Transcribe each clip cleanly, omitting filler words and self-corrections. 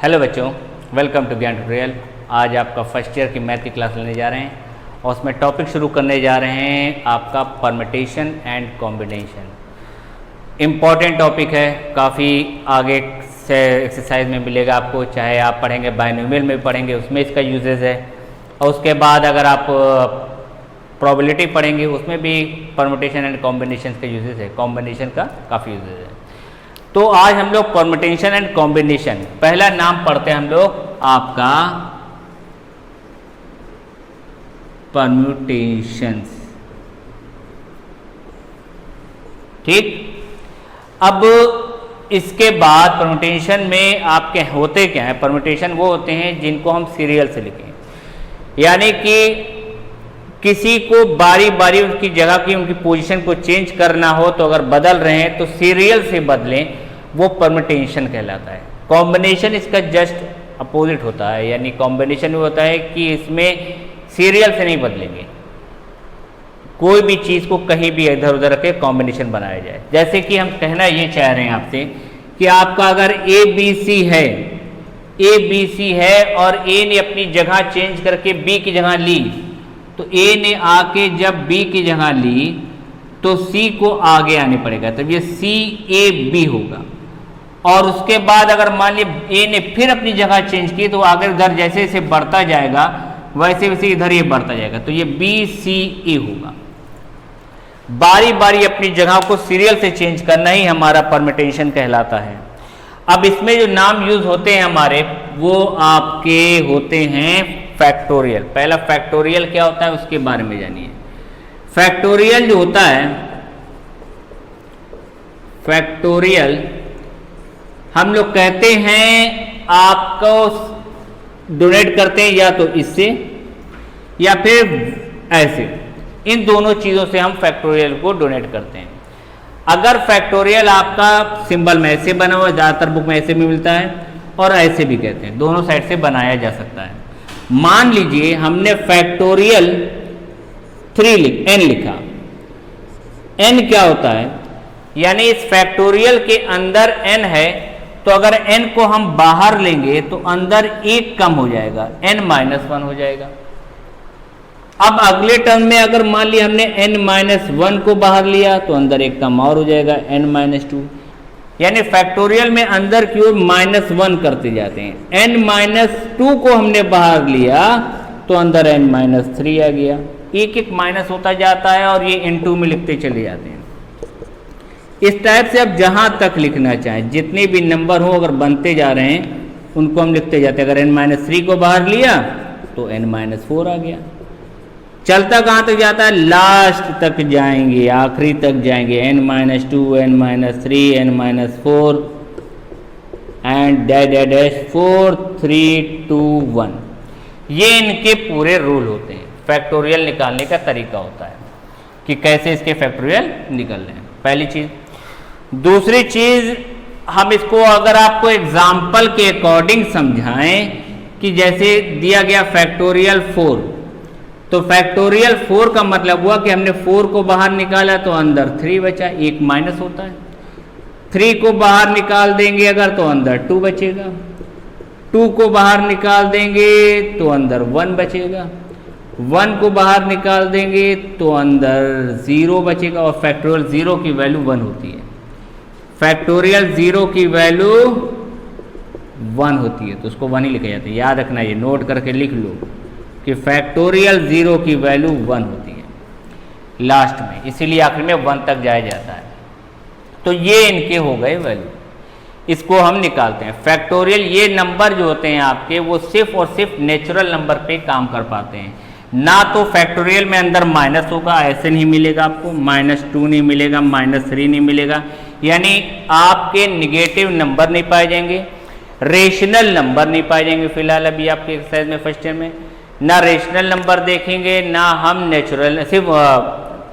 Hello बच्चों, welcome to ज्ञान tutorial. आज आपका फर्स्ट ईयर की मैथ की क्लास लेने जा रहे हैं और उसमें टॉपिक शुरू करने जा रहे हैं आपका permutation and combination. Important topic है, काफ़ी आगे से एक्सरसाइज में मिलेगा आपको, चाहे आप पढ़ेंगे बायनोमियल में पढ़ेंगे उसमें इसका यूजेज है, और उसके बाद अगर आप प्रोबेबिलिटी पढ़ेंगे उसमें भी परम्यूटेशन एंड कॉम्बिनेशन का यूजेज है, कॉम्बिनेशन का काफ़ी यूजेज है। तो आज हम लोग परम्यूटेशन एंड कॉम्बिनेशन, पहला नाम पढ़ते हैं हम लोग आपका परम्यूटेशंस। ठीक, अब इसके बाद परम्यूटेशन में आपके होते क्या है? परम्यूटेशन वो होते हैं जिनको हम सीरियल से लिखें, यानी कि किसी को बारी बारी उनकी जगह की उनकी पोजीशन को चेंज करना हो तो अगर बदल रहे हैं तो सीरियल से बदलें, वो परम्यूटेशन कहलाता है। कॉम्बिनेशन इसका जस्ट अपोजिट होता है, यानी कॉम्बिनेशन में होता है कि इसमें सीरियल से नहीं बदलेंगे, कोई भी चीज़ को कहीं भी इधर उधर रखे कॉम्बिनेशन बनाया जाए। जैसे कि हम कहना ये चाह रहे हैं आपसे कि आपका अगर ए बी सी है और ए ने अपनी जगह चेंज करके बी की जगह ली, तो ए ने आके जब बी की जगह ली तो सी को आगे आने पड़ेगा, तब ये सी ए बी होगा। और उसके बाद अगर मान लीजिए ए ने फिर अपनी जगह चेंज की तो आगे उधर जैसे जैसे बढ़ता जाएगा वैसे वैसे इधर ये बढ़ता जाएगा, तो ये बी सी ए होगा। बारी बारी अपनी जगह को सीरियल से चेंज करना ही हमारा परम्यूटेशन कहलाता है। अब इसमें जो नाम यूज होते हैं हमारे, वो आपके होते हैं फैक्टोरियल। पहला फैक्टोरियल क्या होता है उसके बारे में जानिए। फैक्टोरियल जो होता है, फैक्टोरियल हम लोग कहते हैं आपको डोनेट करते हैं या तो इससे या फिर ऐसे, इन दोनों चीज़ों से हम फैक्टोरियल को डोनेट करते हैं। अगर फैक्टोरियल आपका सिंबल में ऐसे बना हुआ, ज़्यादातर बुक में ऐसे भी मिलता है और ऐसे भी कहते हैं, दोनों साइड से बनाया जा सकता है। मान लीजिए हमने फैक्टोरियल n लिखा। n क्या होता है, यानी इस फैक्टोरियल के अंदर n है, तो अगर n को हम बाहर लेंगे तो अंदर एक कम हो जाएगा, n-1 हो जाएगा। अब अगले टर्म में अगर मान लिया हमने n-1 को बाहर लिया तो अंदर एक कम और हो जाएगा, n-2। यानी फैक्टोरियल में अंदर की ओर -1 करते जाते हैं। n-2 को हमने बाहर लिया तो अंदर n-3 आ गया, एक एक माइनस होता जाता है और ये n2 में लिखते चले जाते हैं। इस टाइप से अब जहां तक लिखना चाहें, जितने भी नंबर हो अगर बनते जा रहे हैं उनको हम लिखते जाते हैं। अगर n-3 को बाहर लिया तो n-4 आ गया। चलता कहाँ तक जाता है? लास्ट तक जाएंगे, आखिरी तक जाएंगे, n-2, n-3, n-4 and dash 4 3 2 1। ये इनके पूरे रूल होते हैं, फैक्टोरियल निकालने का तरीका होता है कि कैसे इसके फैक्टोरियल निकल रहे हैं, पहली चीज़। दूसरी चीज़, हम इसको अगर आपको एग्जाम्पल के अकॉर्डिंग समझाएं कि जैसे दिया गया फैक्टोरियल 4, तो फैक्टोरियल 4 का मतलब हुआ कि हमने 4 को बाहर निकाला तो अंदर 3 बचा, एक माइनस होता है। 3 को बाहर निकाल देंगे अगर तो अंदर 2 बचेगा, 2 को बाहर निकाल देंगे तो अंदर 1 बचेगा, 1 को बाहर निकाल देंगे तो अंदर 0 बचेगा। और फैक्टोरियल 0 की वैल्यू 1 होती है, फैक्टोरियल 0 की वैल्यू 1 होती है, तो उसको 1 ही लिखा जाता है। याद रखना, ये नोट करके लिख लो कि फैक्टोरियल 0 की वैल्यू 1 होती है लास्ट में, इसीलिए आखिर में 1 तक जाया जाता है। तो ये इनके हो गए वैल्यू, इसको हम निकालते हैं। फैक्टोरियल ये नंबर जो होते हैं आपके, वो सिर्फ और सिर्फ नेचुरल नंबर पे काम कर पाते हैं, ना तो फैक्टोरियल में अंदर माइनस होगा, ऐसे नहीं मिलेगा आपको, -2 नहीं मिलेगा, -3 नहीं मिलेगा, यानी आपके निगेटिव नंबर नहीं पाए जाएंगे, रेशनल नंबर नहीं पाए जाएंगे। फिलहाल अभी आपके एक्सरसाइज में फर्स्ट ईयर में ना रेशनल नंबर देखेंगे, ना हम नेचुरल, सिर्फ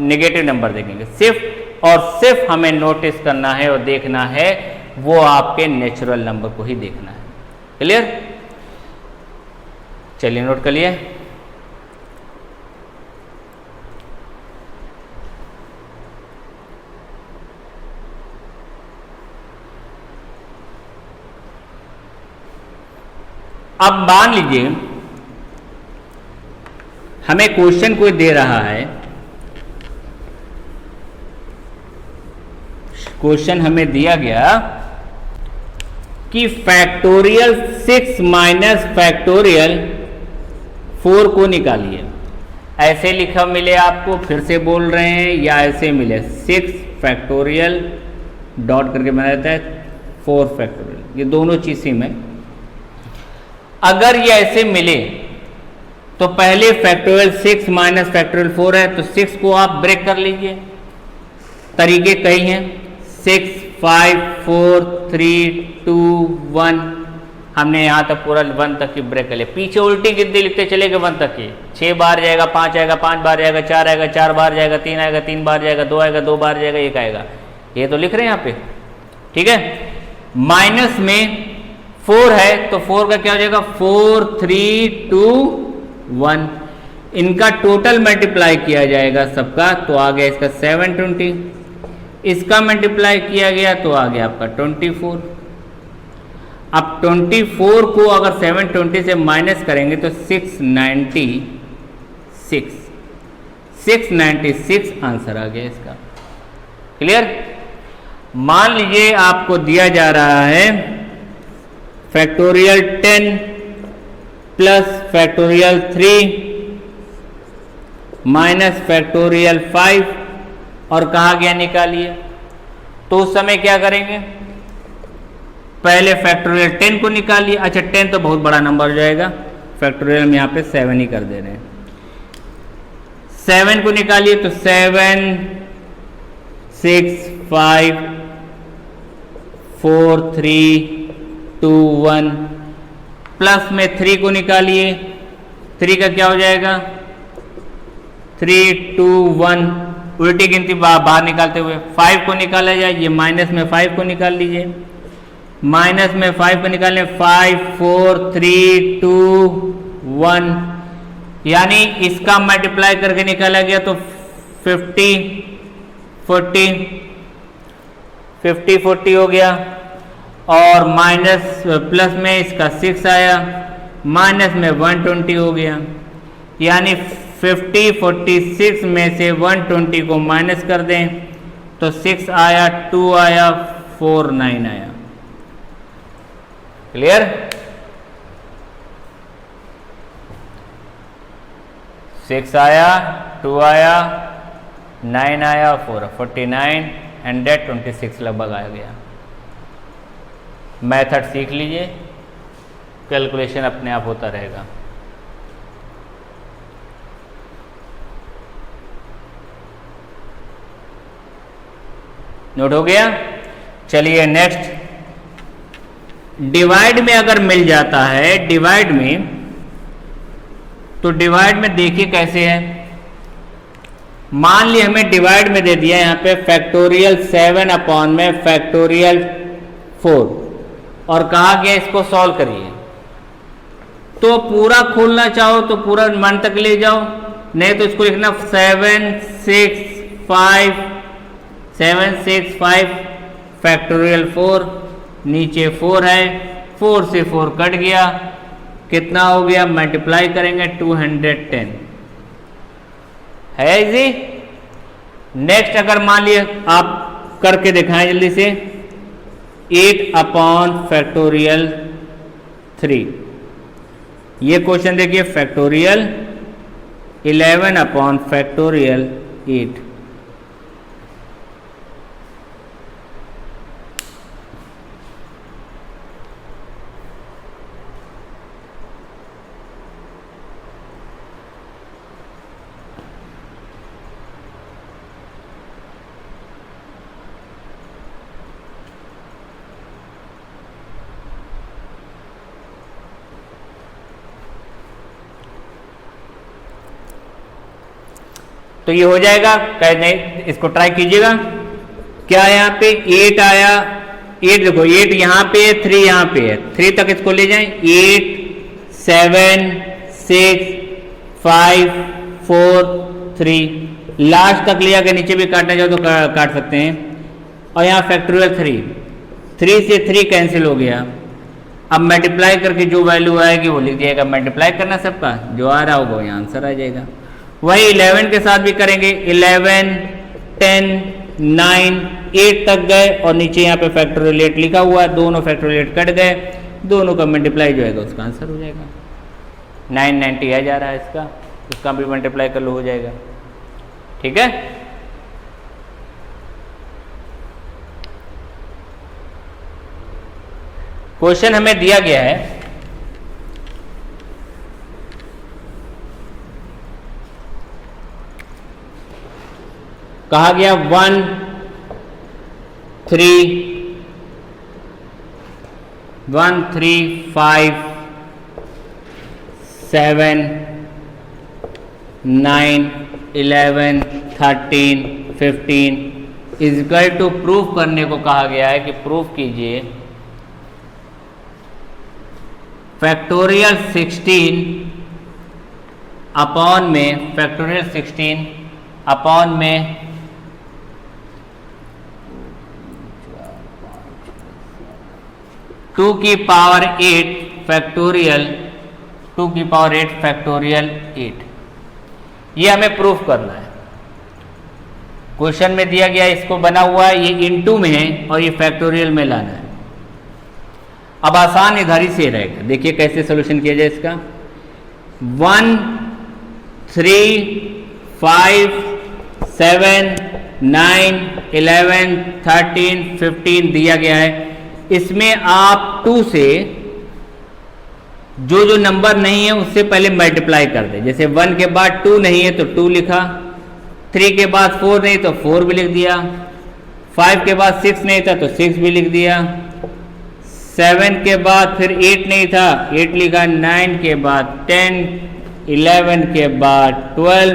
नेगेटिव नंबर देखेंगे। सिर्फ और सिर्फ हमें नोटिस करना है और देखना है वो आपके नेचुरल नंबर को ही देखना है। क्लियर? चलिए नोट कर लिए। अब मान लीजिए हमें क्वेश्चन कोई दे रहा है, क्वेश्चन हमें दिया गया कि फैक्टोरियल 6 माइनस फैक्टोरियल 4 को निकालिए। ऐसे लिखा मिले आपको, फिर से बोल रहे हैं, या ऐसे मिले 6 फैक्टोरियल डॉट करके बना रहता है 4 फैक्टोरियल, ये दोनों चीज सेम है। अगर ये ऐसे मिले तो पहले फैक्टोरियल 6 माइनस फैक्टोरियल 4 है, तो 6 को आप ब्रेक कर लीजिए। तरीके कई हैं, 6 5 4 3 2 1, हमने यहाँ तक पूरा 1 तक की ब्रेक कर लिया। पीछे उल्टी गिनती लिखते चलेगा 1 तक की, 6 बार जाएगा, 5 आएगा, 5 बार जाएगा, 4 आएगा, 4 बार जाएगा, 3 आएगा, 3 बार जाएगा, 2 आएगा, 2 बार जाएगा, 1 आएगा। ये तो लिख रहे हैं यहाँ पे, ठीक है। माइनस में 4 है तो 4 का क्या हो जाएगा, 4 3 2 1, इनका टोटल मल्टीप्लाई किया जाएगा सबका, तो आ गया इसका 720, इसका मल्टीप्लाई किया गया तो आ गया आपका 24। अब 24 को अगर 720 से माइनस करेंगे तो 696 आंसर आ गया इसका। क्लियर। मान लीजिए आपको दिया जा रहा है factorial 10 plus factorial 3 minus factorial 5 और कहा गया निकालिए, तो उस समय क्या करेंगे, पहले फैक्टोरियल 10 को निकालिए। अच्छा 10 तो बहुत बड़ा नंबर हो जाएगा, फैक्टोरियल में यहाँ पे 7 ही कर दे रहे हैं। 7 को निकालिए तो 7 6 5 4 3 2 1, प्लस में 3 को निकालिए, 3 का क्या हो जाएगा 3 2 1, उल्टी गिनती बाहर निकालते हुए 5 को निकाला जाए, ये माइनस में 5 को निकाल लीजिए, माइनस में 5 को निकालें 5 4 3 2 1, यानी इसका मल्टीप्लाई करके निकाला गया तो 50 40 हो गया, और माइनस प्लस में इसका 6 आया, माइनस में 120 हो गया, यानी 50 46 में से 120 को माइनस कर दें तो 6 आया, 2 आया, 4 9 आया। क्लियर। 6 आया, 2 आया, 9 आया, 4 49 126 लगभग आ गया। मेथड सीख लीजिए, कैलकुलेशन अपने आप होता रहेगा। नोट हो गया। चलिए नेक्स्ट, डिवाइड में अगर मिल जाता है, डिवाइड में, तो डिवाइड में देखिए कैसे है। मान ली हमें डिवाइड में दे दिया यहाँ पे फैक्टोरियल 7 अपॉन में फैक्टोरियल 4 और कहा गया इसको सॉल्व करिए। तो पूरा खोलना चाहो तो पूरा मन तक ले जाओ, नहीं तो इसको लिखना 7 6 5 फैक्टोरियल 4, नीचे 4 है, 4 से 4 कट गया, कितना हो गया, मल्टीप्लाई करेंगे 210 है जी। नेक्स्ट अगर मान लिया आप करके दिखाएं जल्दी से, 8 अपॉन फैक्टोरियल 3, ये क्वेश्चन देखिए फैक्टोरियल 11 अपॉन फैक्टोरियल 8, तो ये हो जाएगा। नहीं इसको ट्राई कीजिएगा। क्या है यहाँ पे 8 आया, 8 देखो 8 यहाँ पे है, 3 यहाँ पे है, 3 तक इसको ले जाएं, 8 7 6 5 4 3, लास्ट तक ले जाकर नीचे भी काटना चाहो तो काट सकते हैं। और यहाँ फैक्टोरियल 3 से 3 कैंसिल हो गया, अब मल्टीप्लाई करके जो वैल्यू आएगी वो लिख दिएगा, मल्टीप्लाई करना सबका, जो आ रहा होगा यहाँ आंसर आ जाएगा। वही 11 के साथ भी करेंगे, 11, 10, 9, 8 तक गए और नीचे यहाँ पे फैक्टोरियल 8 लिखा हुआ है, दोनों फैक्टोरियल 8 कट गए, दोनों का मल्टीप्लाई जो आएगा उसका आंसर हो जाएगा। 990 आ जा रहा है इसका, उसका भी मल्टीप्लाई कर लो, हो जाएगा। ठीक है, क्वेश्चन हमें दिया गया है, कहा गया 1, 3, 5, 7, 9, 11, 13, 15 इक्वल टू प्रूफ करने को कहा गया है कि प्रूफ कीजिए फैक्टोरियल 16 अपॉन में, फैक्टोरियल 16 अपॉन में 2 की पावर 8 फैक्टोरियल 2 की पावर 8 फैक्टोरियल 8, ये हमें प्रूफ करना है। क्वेश्चन में दिया गया, इसको बना हुआ है, ये इनटू में है और ये फैक्टोरियल में लाना है। अब आसान इधर ही से रहेगा, देखिए कैसे सोल्यूशन किया जाए इसका। 1, 3, 5, 7, 9, 11, 13, 15 दिया गया है। इसमें आप 2 से जो जो नंबर नहीं है उससे पहले मल्टीप्लाई कर दें। जैसे 1 के बाद 2 नहीं है तो 2 लिखा, 3 के बाद 4 नहीं तो 4 भी लिख दिया, 5 के बाद 6 नहीं था तो 6 भी लिख दिया, 7 के बाद फिर 8 नहीं था 8 लिखा, 9 के बाद 10, 11 के बाद 12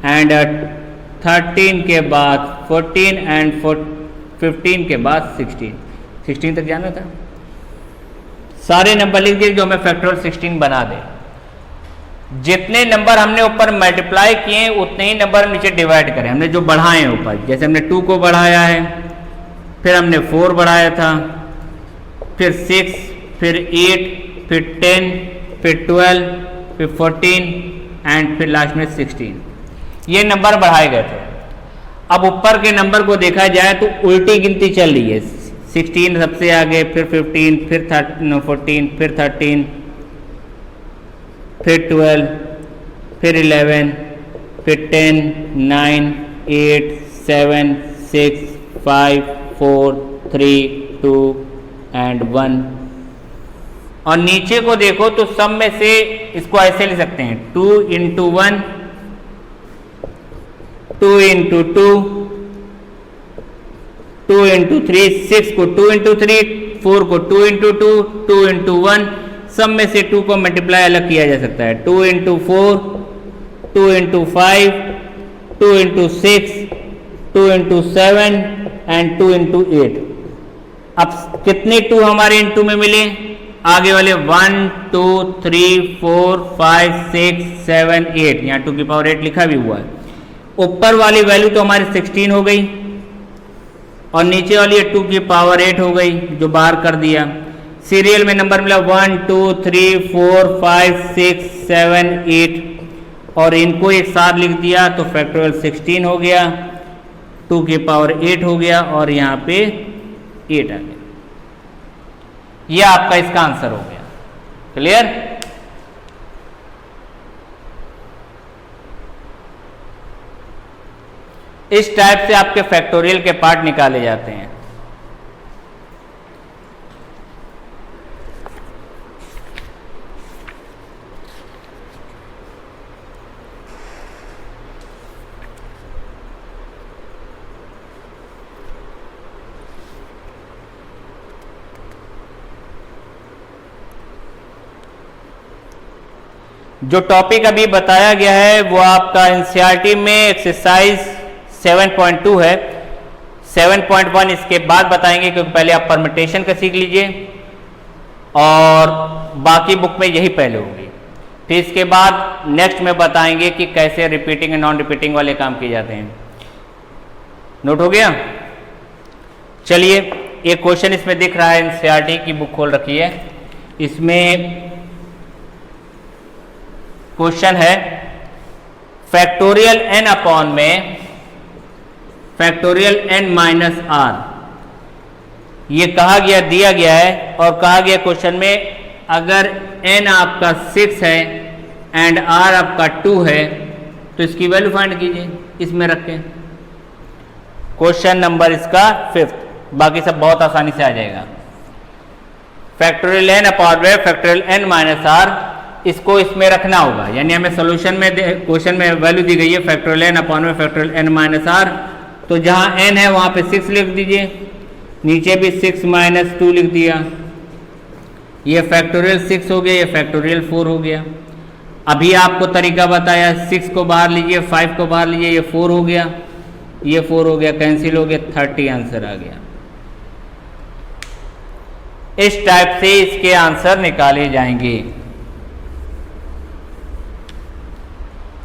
एंड 13 के बाद 14 एंड 15 के बाद 16 तक जाना था। सारे नंबर लिख दिए जो हमें फैक्टोरियल 16 बना दे। जितने नंबर हमने ऊपर मल्टीप्लाई किए उतने ही नंबर हम नीचे डिवाइड करें। हमने जो बढ़ाए हैं ऊपर, जैसे हमने 2 को बढ़ाया है, फिर हमने 4 बढ़ाया था, फिर 6, फिर 8, फिर 10, फिर 12, फिर 14 एंड फिर लास्ट में 16, ये नंबर बढ़ाए गए थे। अब ऊपर के नंबर को देखा जाए तो उल्टी गिनती चल रही है, 16 सबसे आगे, फिर 15, फिर 14, फिर 13, फिर 12, फिर 11, फिर 10, 9, 8, 7, 6, 5, 4, 3, 2 एंड 1। और नीचे को देखो तो सब में से इसको ऐसे लिख सकते हैं, 2 into 1, 2 into 2, 2 into 3, 6 को 2 into 3, 4 को 2 into 2, 2 into 1, सब में से 2 को मल्टीप्लाई अलग किया जा सकता है, 2 into 4, 2 into 5, 2 into 6, 2 into 7 and 2 into 8। अब कितने 2 हमारे इनटू में मिले? आगे वाले 1, 2, 3, 4, 5, 6, 7, 8, यहाँ 2 की पावर 8 लिखा भी हुआ है। ऊपर वाली वैल्यू तो हमारी 16 हो गई और नीचे वाली 2 की पावर 8 हो गई जो बाहर कर दिया। सीरियल में नंबर मिला 1, 2, 3, 4, 5, 6, 7, 8 और इनको एक साथ लिख दिया तो फैक्टोरियल 16 हो गया, 2 की पावर 8 हो गया और यहाँ पे 8 आ गया। यह आपका इसका आंसर हो गया। क्लियर? इस टाइप से आपके फैक्टोरियल के पार्ट निकाले जाते हैं। जो टॉपिक अभी बताया गया है वो आपका एनसीईआरटी में एक्सरसाइज 7.2 है। 7.1 इसके बाद बताएंगे क्योंकि पहले आप परम्यूटेशन का सीख लीजिए और बाकी बुक में यही पहले होगी। फिर इसके बाद नेक्स्ट में बताएंगे कि कैसे रिपीटिंग एंड नॉन रिपीटिंग वाले काम किए जाते हैं। नोट हो गया? चलिए, एक क्वेश्चन इसमें दिख रहा है, एनसीईआरटी की बुक खोल रखी है। इसमें क्वेश्चन है फैक्टोरियल n अपॉन में फैक्टोरियल n माइनस आर। ये कहा गया, दिया गया है और कहा गया क्वेश्चन में अगर n आपका 6 है एंड r आपका 2 है तो इसकी वैल्यू फाइंड कीजिए, इसमें रखें। क्वेश्चन नंबर इसका 5th, बाकी सब बहुत आसानी से आ जाएगा। फैक्टोरियल n अपॉन में फैक्टोरियल n माइनस आर, इसको इसमें रखना होगा, यानी हमें सोल्यूशन में क्वेश्चन में वैल्यू दी गई है फैक्टोरियल n अपॉन में फैक्टोरियल n माइनस आर, तो जहां n है वहां पे 6 लिख दीजिए, नीचे भी 6 माइनस 2 लिख दिया। ये फैक्टोरियल 6 हो गया, ये फैक्टोरियल 4 हो गया। अभी आपको तरीका बताया, 6 को बाहर लीजिए, 5 को बाहर लीजिए, ये 4 हो गया, ये 4 हो गया, कैंसिल हो गया, 30 आंसर आ गया। इस टाइप से इसके आंसर निकाले जाएंगे।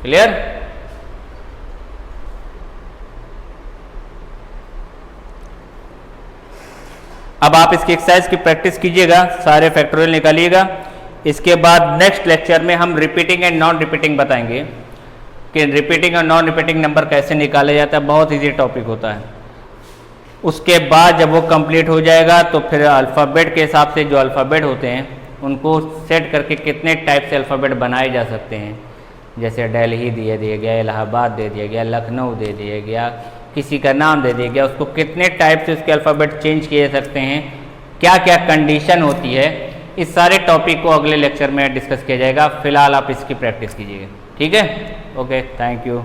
क्लियर? अब आप इसकी एक्सरसाइज की प्रैक्टिस कीजिएगा, सारे फैक्टोरियल निकालिएगा। इसके बाद नेक्स्ट लेक्चर में हम रिपीटिंग एंड नॉन रिपीटिंग बताएंगे कि रिपीटिंग और नॉन रिपीटिंग नंबर कैसे निकाला जाता है। बहुत इजी टॉपिक होता है। उसके बाद जब वो कंप्लीट हो जाएगा तो फिर अल्फ़ाबेट के हिसाब से जो अल्फ़ाबेट होते हैं उनको सेट करके कितने टाइप से अल्फ़ाबेट बनाए जा सकते हैं, जैसे दिल्ली दे दिया गया, इलाहाबाद दे दिया गया, लखनऊ दे दिया गया, किसी का नाम दे दिया गया, उसको कितने टाइप से उसके अल्फ़ाबेट चेंज किए जा सकते हैं, क्या क्या कंडीशन होती है, इस सारे टॉपिक को अगले लेक्चर में डिस्कस किया जाएगा। फिलहाल आप इसकी प्रैक्टिस कीजिएगा। ठीक है? Okay, thank you.